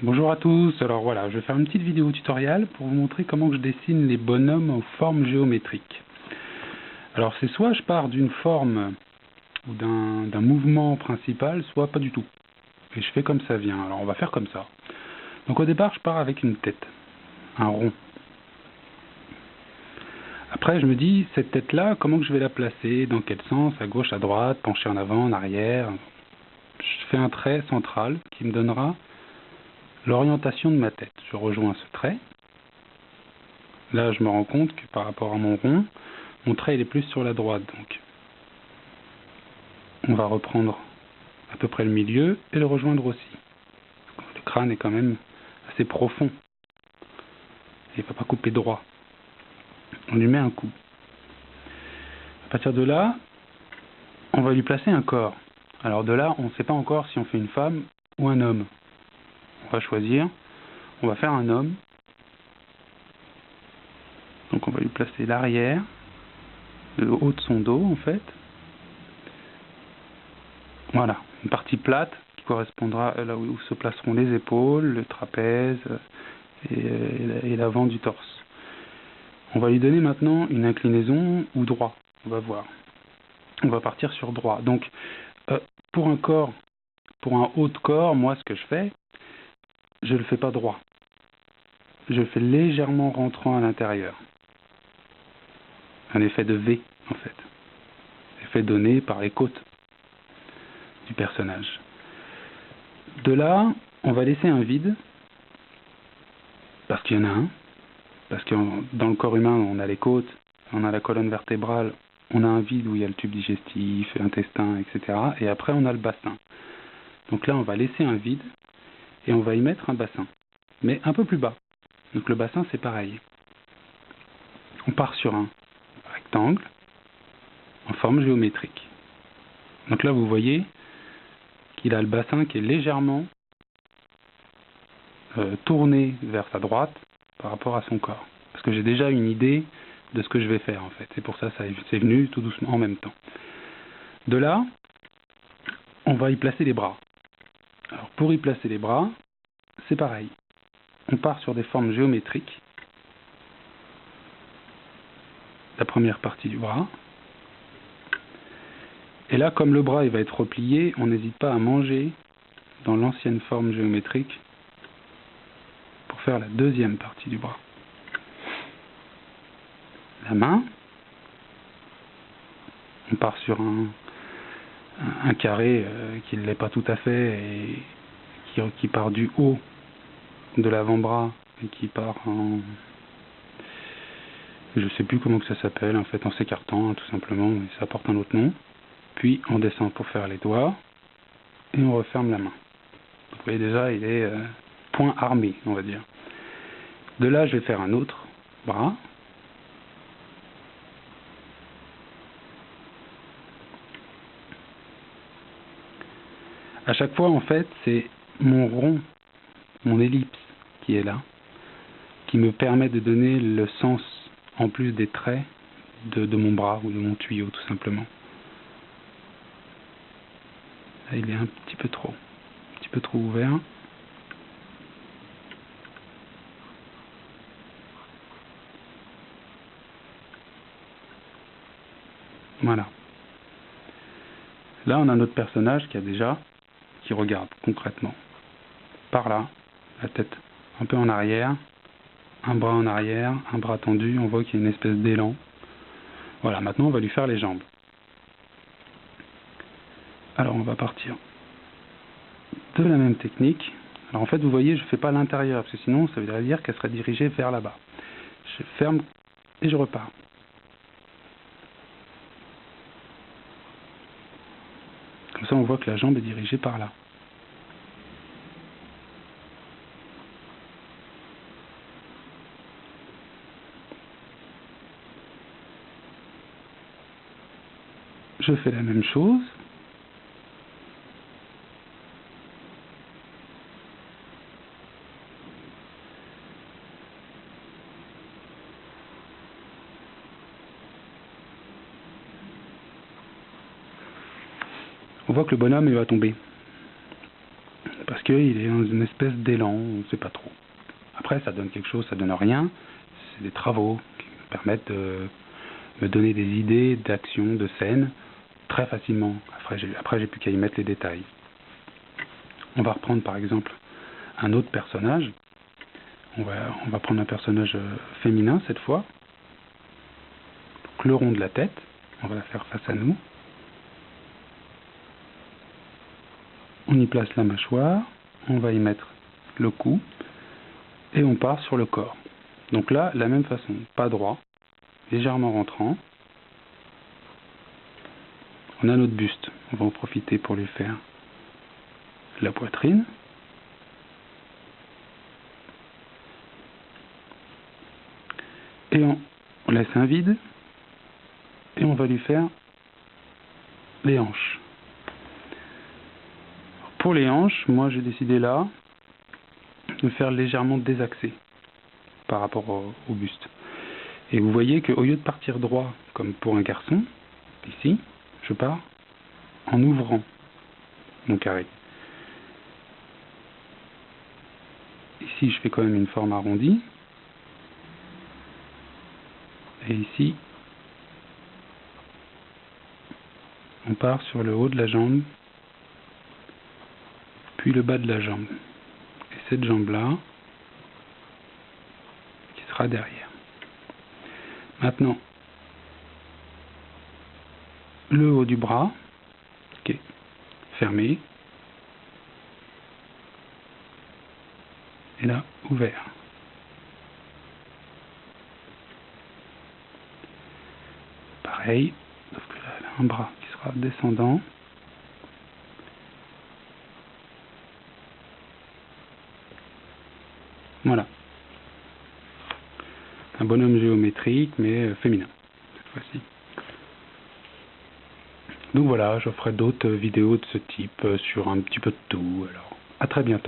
Bonjour à tous, alors voilà, je vais faire une petite vidéo tutoriel pour vous montrer comment je dessine les bonhommes aux formes géométriques. Alors c'est soit je pars d'une forme ou d'un mouvement principal, soit pas du tout. Et je fais comme ça vient, alors on va faire comme ça. Donc au départ je pars avec une tête, un rond. Après je me dis, cette tête-là, comment que je vais la placer, dans quel sens, à gauche, à droite, pencher en avant, en arrière. Je fais un trait central qui me donnera l'orientation de ma tête. Je rejoins ce trait. Là, je me rends compte que par rapport à mon rond, mon trait il est plus sur la droite. Donc, on va reprendre à peu près le milieu et le rejoindre aussi. Le crâne est quand même assez profond. Il ne va pas couper droit. On lui met un coup. À partir de là, on va lui placer un corps. Alors de là, on ne sait pas encore si on fait une femme ou un homme. On va choisir. On va faire un homme. Donc on va lui placer l'arrière, le haut de son dos en fait. Voilà, une partie plate qui correspondra là où se placeront les épaules, le trapèze et l'avant du torse. On va lui donner maintenant une inclinaison ou droit. On va voir. On va partir sur droit. Donc pour un corps, pour un haut de corps, moi ce que je fais, je ne le fais pas droit. Je le fais légèrement rentrant à l'intérieur. Un effet de V en fait. Effet donné par les côtes du personnage. De là, on va laisser un vide, parce qu'il y en a un, parce que dans le corps humain, on a les côtes, on a la colonne vertébrale, on a un vide où il y a le tube digestif, l'intestin, etc. Et après, on a le bassin. Donc là, on va laisser un vide, et on va y mettre un bassin, mais un peu plus bas. Donc le bassin, c'est pareil. On part sur un rectangle en forme géométrique. Donc là, vous voyez qu'il a le bassin qui est légèrement tourné vers sa droite par rapport à son corps. Parce que j'ai déjà une idée de ce que je vais faire en fait. C'est pour ça que c'est venu tout doucement en même temps. De là, on va y placer les bras. Alors pour y placer les bras, c'est pareil. On part sur des formes géométriques. La première partie du bras. Et là, comme le bras il va être replié, on n'hésite pas à manger dans l'ancienne forme géométrique pour faire la deuxième partie du bras. La main, on part sur un carré qui ne l'est pas tout à fait et qui part du haut de l'avant-bras et qui part en... je sais plus comment que ça s'appelle, en fait en s'écartant tout simplement, mais ça porte un autre nom. Puis on descend pour faire les doigts et on referme la main. Vous voyez déjà, il est point armé, on va dire. De là, je vais faire un autre bras. À chaque fois, en fait, c'est mon rond, mon ellipse qui est là, qui me permet de donner le sens, en plus des traits, de mon bras ou de mon tuyau, tout simplement. Là, il est un petit peu trop ouvert. Voilà. Là, on a notre personnage qui regarde concrètement. Par là, la tête un peu en arrière, un bras en arrière, un bras tendu, on voit qu'il y a une espèce d'élan. Voilà, maintenant on va lui faire les jambes. Alors on va partir de la même technique. Alors en fait, vous voyez, je ne fais pas l'intérieur, parce que sinon ça voudrait dire qu'elle serait dirigée vers là-bas. Je ferme et je repars. Comme ça, on voit que la jambe est dirigée par là. Je fais la même chose. On voit que le bonhomme il va tomber. Parce qu'il est dans une espèce d'élan, on ne sait pas trop. Après, ça donne quelque chose, ça donne rien. C'est des travaux qui me permettent de me donner des idées d'action, de scène, très facilement. Après, j'ai plus qu'à y mettre les détails. On va reprendre par exemple un autre personnage. On va prendre un personnage féminin cette fois. Donc, le rond de la tête, on va la faire face à nous. On y place la mâchoire, on va y mettre le cou et on part sur le corps. Donc là, la même façon, pas droit, légèrement rentrant. On a notre buste, on va en profiter pour lui faire la poitrine. Et on laisse un vide et on va lui faire les hanches. Pour les hanches, moi j'ai décidé là de faire légèrement désaxé par rapport au buste. Et vous voyez qu'au lieu de partir droit comme pour un garçon, ici, je pars en ouvrant mon carré. Ici, je fais quand même une forme arrondie. Et ici, on part sur le haut de la jambe, puis le bas de la jambe. Et cette jambe-là, qui sera derrière. Maintenant, le haut du bras, qui est fermé, et là, ouvert. Pareil, sauf que là, elle a un bras qui sera descendant. Voilà. Un bonhomme géométrique, mais féminin, cette fois-ci. Donc voilà, je ferai d'autres vidéos de ce type sur un petit peu de tout. Alors, à très bientôt.